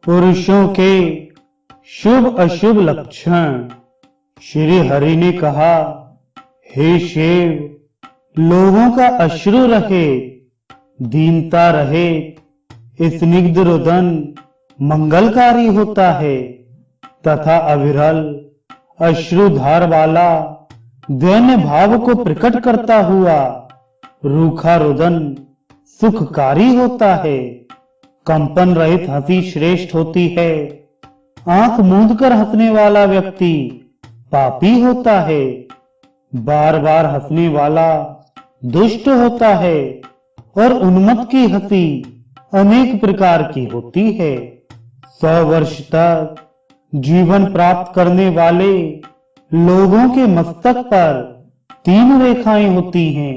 पुरुषों के शुभ अशुभ लक्षण। श्री हरि ने कहा, हे शिव, लोगों का अश्रु रहे, दीनता रहे, स्निग्ध रुदन मंगलकारी होता है तथा अविरल अश्रुधार वाला दैन्य भाव को प्रकट करता हुआ रूखा रुदन सुखकारी होता है। कंपन रहित हंसी श्रेष्ठ होती है। आंख मूंद कर हंसने वाला व्यक्ति पापी होता है। बार बार हंसने वाला दुष्ट होता है और उन्मत्त की हंसी अनेक प्रकार की होती है। 100 वर्ष तक जीवन प्राप्त करने वाले लोगों के मस्तक पर 3 रेखाएं होती हैं।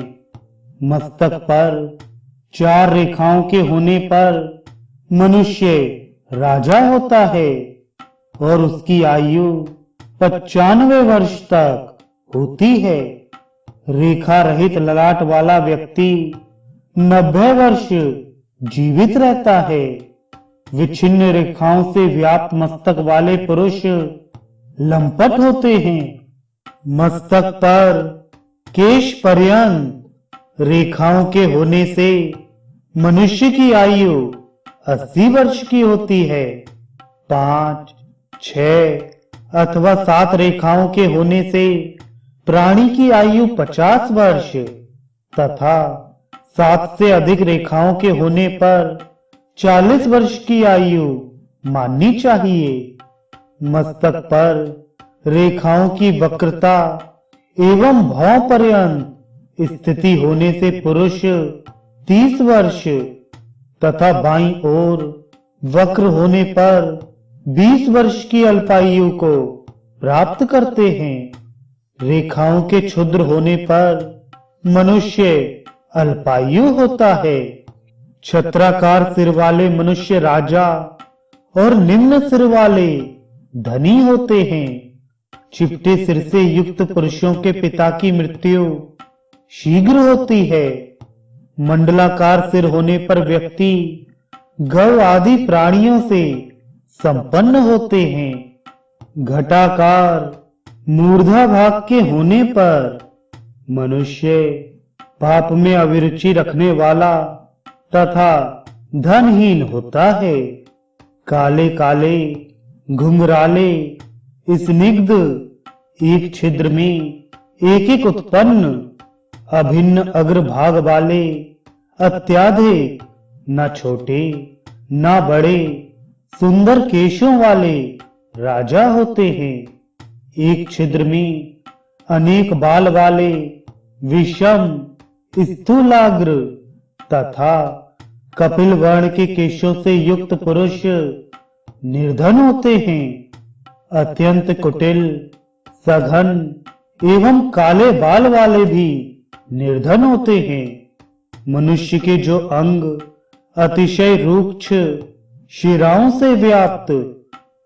मस्तक पर 4 रेखाओं के होने पर मनुष्य राजा होता है और उसकी आयु 95 वर्ष तक होती है। रेखा रहित ललाट वाला व्यक्ति 90 वर्ष जीवित रहता है। विच्छिन्न रेखाओं से व्याप्त मस्तक वाले पुरुष लंपट होते हैं। मस्तक पर केश पर्यंत रेखाओं के होने से मनुष्य की आयु 80 वर्ष की होती है। 5, 6 अथवा 7 रेखाओं के होने से प्राणी की आयु 50 वर्ष तथा 7 से अधिक रेखाओं के होने पर 40 वर्ष की आयु माननी चाहिए। मस्तक पर रेखाओं की वक्रता एवं भाव पर्यंत स्थिति होने से पुरुष 30 वर्ष तथा बाईं ओर वक्र होने पर 20 वर्ष की अल्पायु को प्राप्त करते हैं। रेखाओं के क्षुद्र होने पर मनुष्य अल्पायु होता है। छत्राकार सिर वाले मनुष्य राजा और निम्न सिर वाले धनी होते हैं। चिपटे सिर से युक्त पुरुषों के पिता की मृत्यु शीघ्र होती है। मंडलाकार सिर होने पर व्यक्ति गौ आदि प्राणियों से संपन्न होते हैं। घटाकार मूर्धा भाग के होने पर मनुष्य पाप में अभिरुचि रखने वाला तथा धनहीन होता है। काले काले घुंघराले स्निग्ध एक छिद्र में एक एक उत्पन्न अभिन्न अग्रभाग वाले अत्याधिक न छोटे न बड़े सुंदर केशों वाले राजा होते हैं। एक छिद्र में अनेक बाल वाले विषम स्थूलाग्र तथा कपिल वर्ण के केशों से युक्त पुरुष निर्धन होते हैं। अत्यंत कुटिल, सघन एवं काले बाल वाले भी निर्धन होते हैं। मनुष्य के जो अंग अतिशय रूक्ष शिराओं से व्याप्त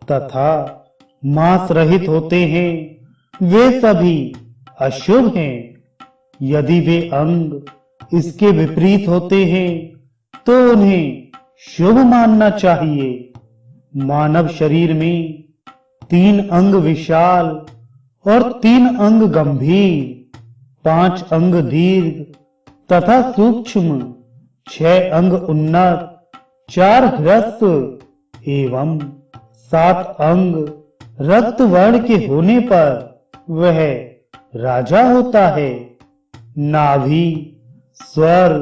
तथा मांस रहित होते हैं, वे सभी अशुभ हैं। यदि वे अंग इसके विपरीत होते हैं तो उन्हें शुभ मानना चाहिए। मानव शरीर में 3 अंग विशाल और 3 अंग गंभीर, 5 अंग दीर्घ तथा सूक्ष्म, 6 अंग उन्नत, 4 ह्रस्व एवं 7 अंग रक्त वर्ण के होने पर वह राजा होता है। नाभि, स्वर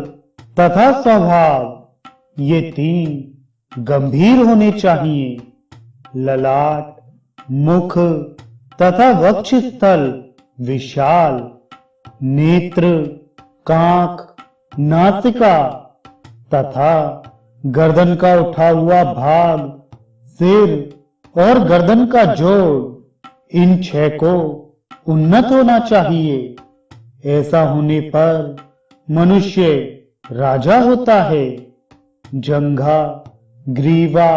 तथा स्वभाव ये 3 गंभीर होने चाहिए। ललाट, मुख तथा वक्षस्थल विशाल, नेत्र, कांख, नासिका तथा गर्दन का उठा हुआ भाग, सिर और गर्दन का जोड़, इन 6 को उन्नत होना चाहिए। ऐसा होने पर मनुष्य राजा होता है। जंघा, ग्रीवा,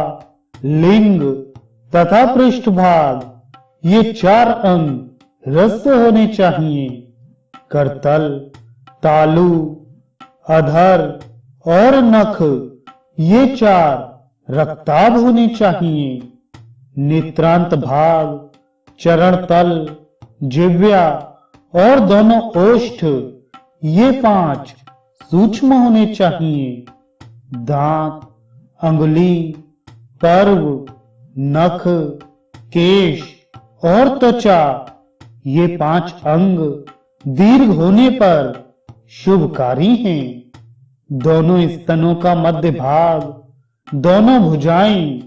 लिंग तथा पृष्ठभाग ये 4 अंग ह्रस्व होने चाहिए। करतल, तालु, अधर और नख ये 4 रक्ताभ होने चाहिए। नेत्रांत भाग, चरण तल, जिह्वा और दोनों ओष्ठ, ये 5 सूक्ष्म होने चाहिए। दांत, अंगुली, पर्व, नख, केश और त्वचा, ये 5 अंग दीर्घ होने पर शुभकारी हैं। दोनों स्तनों का मध्य भाग, दोनों भुजाएं,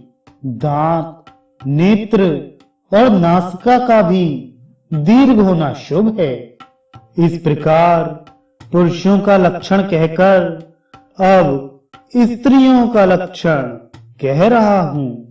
दांत, नेत्र और नासिका का भी दीर्घ होना शुभ है। इस प्रकार पुरुषों का लक्षण कहकर अब स्त्रियों का लक्षण कह रहा हूं।